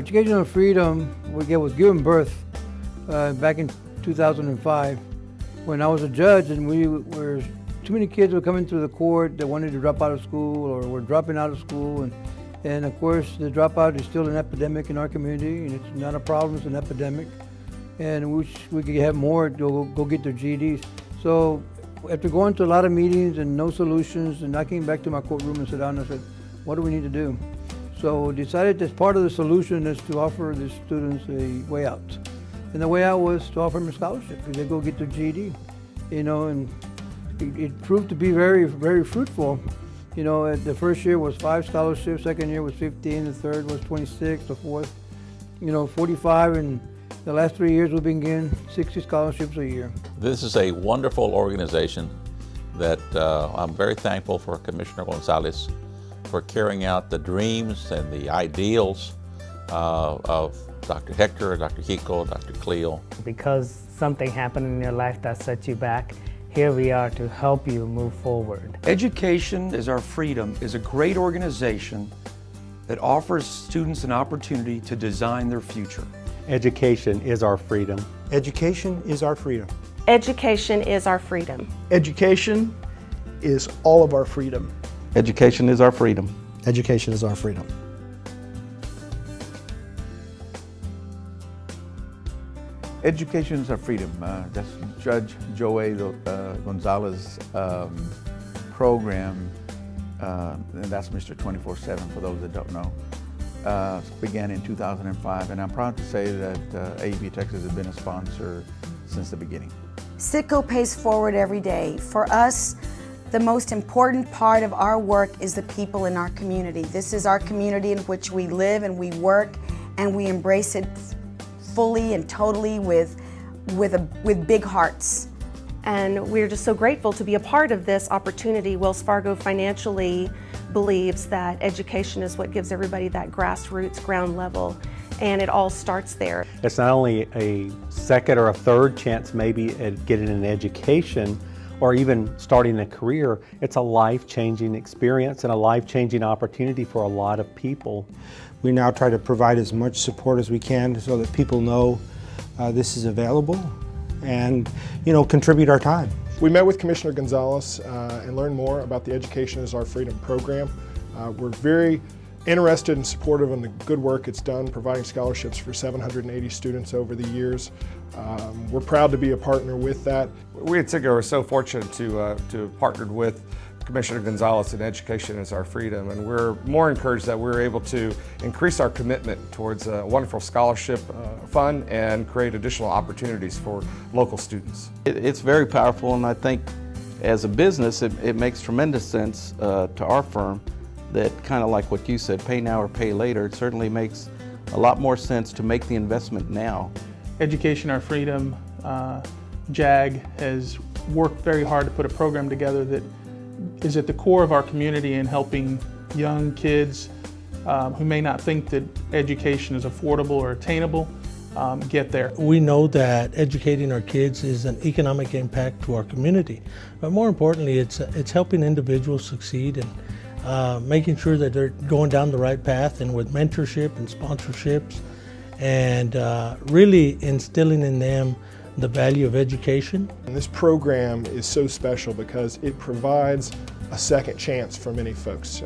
Educational freedom was given birth back in 2005 when I was a judge, and too many kids were coming through the court that wanted to drop out of school or were dropping out of school, and of course the dropout is still an epidemic in our community, and it's not a problem, it's an epidemic, and we could have more go get their GEDs. So after going to a lot of meetings and no solutions, and I came back to my courtroom and sat down and I said, what do we need to do? So decided that part of the solution is to offer the students a way out. And the way out was to offer them a scholarship because they go get their GED, and it proved to be very, very fruitful. The first year was 5 scholarships, second year was 15, the third was 26, the fourth, 45, and the last 3 years we've been getting 60 scholarships a year. This is a wonderful organization that I'm very thankful for Commissioner Gonzalez for carrying out the dreams and the ideals of Dr. Hector, Dr. Hico, Dr. Cleo. Because something happened in your life that set you back, here we are to help you move forward. Education is Our Freedom is a great organization that offers students an opportunity to design their future. Education is our freedom. Education is our freedom. Education is our freedom. Education is all of our freedom. Education is our freedom. Education is our freedom. Education is our freedom. That's Judge J.A.G. Gonzalez program, and that's Mr. 24/7 for those that don't know. Began in 2005, and I'm proud to say that AEP Texas has been a sponsor since the beginning. CITGO pays forward every day. For us, the most important part of our work is the people in our community. This is our community in which we live and we work, and we embrace it fully and totally with big hearts. And we're just so grateful to be a part of this opportunity. Wells Fargo financially believes that education is what gives everybody that grassroots, ground level, and it all starts there. It's not only a second or a third chance maybe at getting an education or even starting a career, it's a life-changing experience and a life-changing opportunity for a lot of people. We now try to provide as much support as we can so that people know this is available and, contribute our time. We met with Commissioner Gonzalez and learned more about the Education is Our Freedom program. We're very interested and supportive in the good work it's done, providing scholarships for 780 students over the years. We're proud to be a partner with that. We at CITGO are so fortunate to have partnered with Commissioner Gonzalez in Education is Our Freedom, and we're more encouraged that we're able to increase our commitment towards a wonderful scholarship fund and create additional opportunities for local students. It's very powerful, and I think as a business it makes tremendous sense to our firm that, kind of like what you said, pay now or pay later. It certainly makes a lot more sense to make the investment now. Education Our Freedom, J.A.G has worked very hard to put a program together that is at the core of our community in helping young kids who may not think that education is affordable or attainable get there. We know that educating our kids is an economic impact to our community, but more importantly, it's helping individuals succeed and making sure that they're going down the right path, and with mentorship and sponsorships, and really instilling in them the value of education. And this program is so special because it provides a second chance for many folks.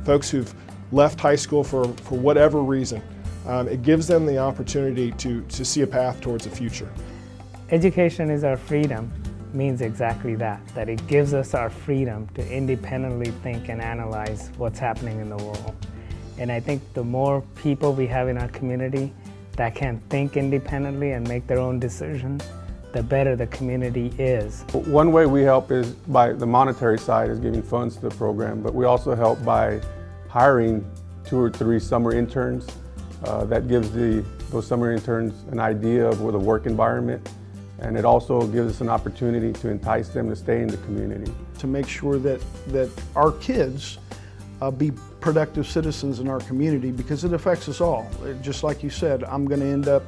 Folks who've left high school for whatever reason. It gives them the opportunity to see a path towards a future. Education is our freedom means exactly that it gives us our freedom to independently think and analyze what's happening in the world. And I think the more people we have in our community that can think independently and make their own decisions, the better the community is. One way we help is by the monetary side, is giving funds to the program, but we also help by hiring 2 or 3 summer interns. That gives those summer interns an idea of the work environment, and it also gives us an opportunity to entice them to stay in the community. To make sure that our kids be productive citizens in our community, because it affects us all. Just like you said, I'm going to end up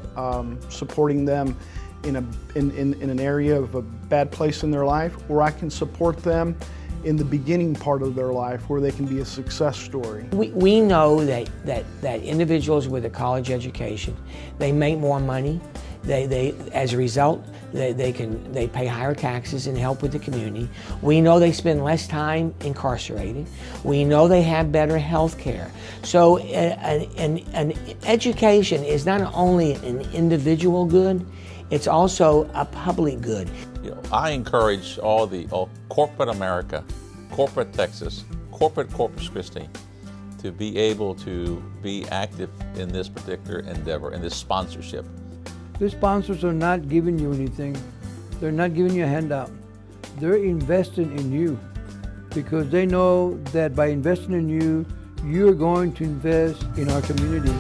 supporting them in an area of a bad place in their life, or I can support them in the beginning part of their life where they can be a success story. We know that individuals with a college education, they make more money. As a result, they pay higher taxes and help with the community. We know they spend less time incarcerated. We know they have better health care. So an education is not only an individual good, it's also a public good. You know, I encourage all corporate America, corporate Texas, corporate Corpus Christi, to be able to be active in this particular endeavor, in this sponsorship. The sponsors are not giving you anything. They're not giving you a handout. They're investing in you because they know that by investing in you, you're going to invest in our community.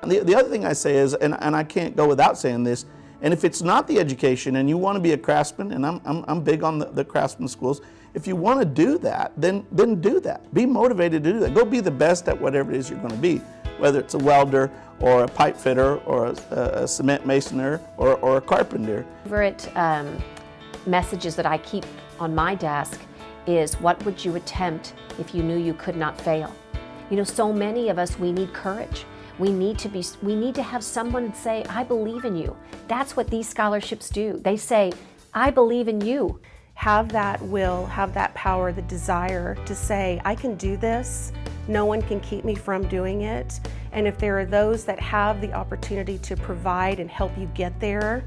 The other thing I say is, and I can't go without saying this, and if it's not the education and you want to be a craftsman, and I'm big on the craftsman schools, if you want to do that, then do that. Be motivated to do that. Go be the best at whatever it is you're going to be, whether it's a welder or a pipe fitter or a cement masoner or a carpenter. Favorite messages that I keep on my desk is, what would you attempt if you knew you could not fail? You know, so many of us, we need courage. We need to have someone say, I believe in you. That's what these scholarships do. They say, I believe in you. Have that will, have that power, the desire to say, I can do this. No one can keep me from doing it. And if there are those that have the opportunity to provide and help you get there,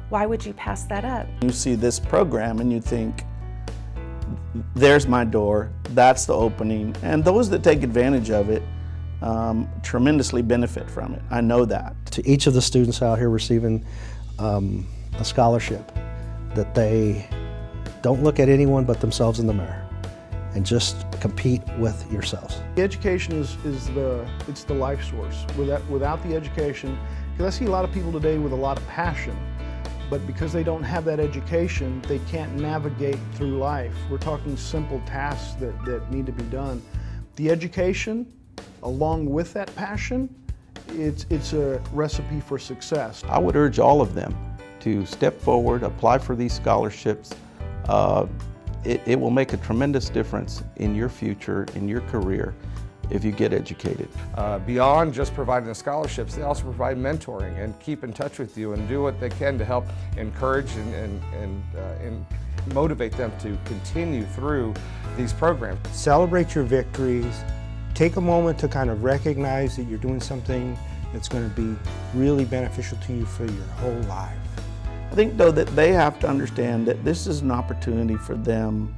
why would you pass that up? You see this program and you think, there's my door, that's the opening. And those that take advantage of it tremendously benefit from it. I know that. To each of the students out here receiving a scholarship, that they don't look at anyone but themselves in the mirror and just compete with yourselves. The education is the life source. Without the education, because I see a lot of people today with a lot of passion, but because they don't have that education, they can't navigate through life. We're talking simple tasks that need to be done. The education, along with that passion, it's a recipe for success. I would urge all of them to step forward, apply for these scholarships. It will make a tremendous difference in your future, in your career, if you get educated. Beyond just providing the scholarships, they also provide mentoring and keep in touch with you and do what they can to help encourage and motivate them to continue through these programs. Celebrate your victories. Take a moment to kind of recognize that you're doing something that's going to be really beneficial to you for your whole life. I think, though, that they have to understand that this is an opportunity for them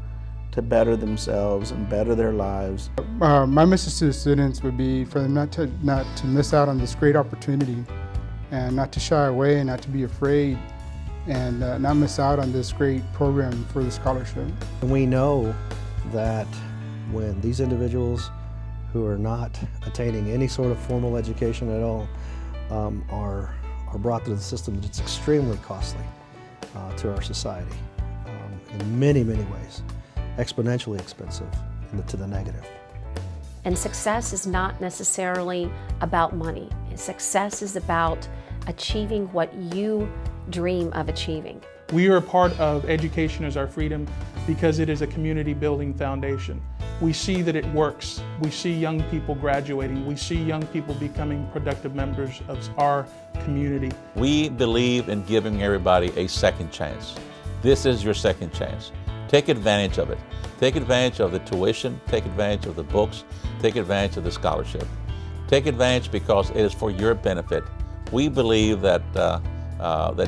to better themselves and better their lives. My message to the students would be for them not to miss out on this great opportunity, and not to shy away and not to be afraid, and not miss out on this great program for the scholarship. And we know that when these individuals who are not attaining any sort of formal education at all are brought to the system, that it's extremely costly to our society in many, many ways, exponentially expensive to the negative. And success is not necessarily about money. Success is about achieving what you dream of achieving. We are a part of Education is Our Freedom because it is a community building foundation. We see that it works. We see young people graduating. We see young people becoming productive members of our community. We believe in giving everybody a second chance. This is your second chance. Take advantage of it. Take advantage of the tuition, take advantage of the books, take advantage of the scholarship. Take advantage because it is for your benefit. We believe that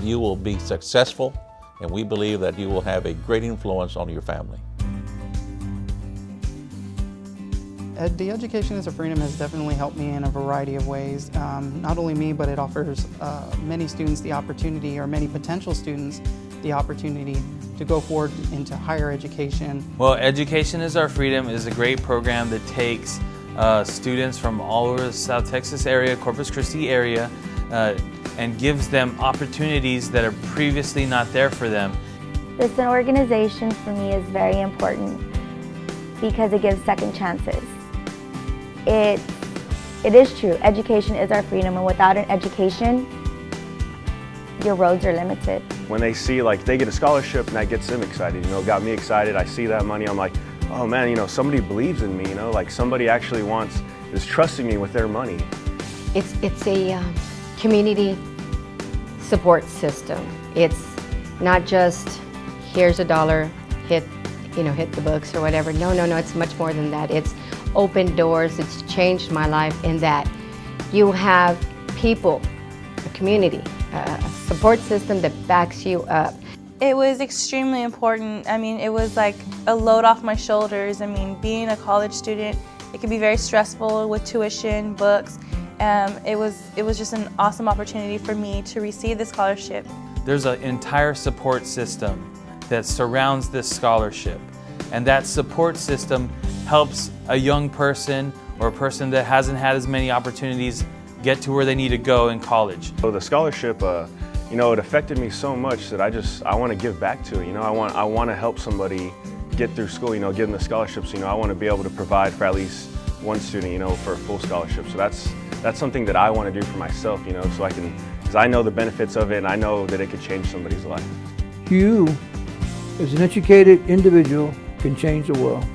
you will be successful, and we believe that you will have a great influence on your family. The Education is a Freedom has definitely helped me in a variety of ways. Not only me, but it offers many students the opportunity, or many potential students, the opportunity to go forward into higher education. Well, Education is Our Freedom is a great program that takes students from all over the South Texas area, Corpus Christi area, and gives them opportunities that are previously not there for them. This organization for me is very important because it gives second chances. It is true, education is our freedom, and without an education, your roads are limited. When they see like they get a scholarship and that gets them excited, you know, got me excited. I see that money, I'm like, oh man, you know, somebody believes in me, you know, like somebody actually is trusting me with their money. It's a community support system. It's not just here's $1, hit the books or whatever. No, it's much more than that. It's opened doors. It's changed my life in that you have people, a community, a support system that backs you up. It was extremely important. I mean, it was like a load off my shoulders. I mean, being a college student, it can be very stressful with tuition, books. It was just an awesome opportunity for me to receive the scholarship. There's an entire support system that surrounds this scholarship, and that support system helps a young person or a person that hasn't had as many opportunities get to where they need to go in college. So the scholarship, you know, it affected me so much that I want to give back to it. You know, I want to help somebody get through school. You know, give them the scholarships. You know, I want to be able to provide for at least one student, you know, for a full scholarship. So that's something that I want to do for myself. You know, so I can, because I know the benefits of it, and I know that it could change somebody's life. You, as an educated individual, can change the world.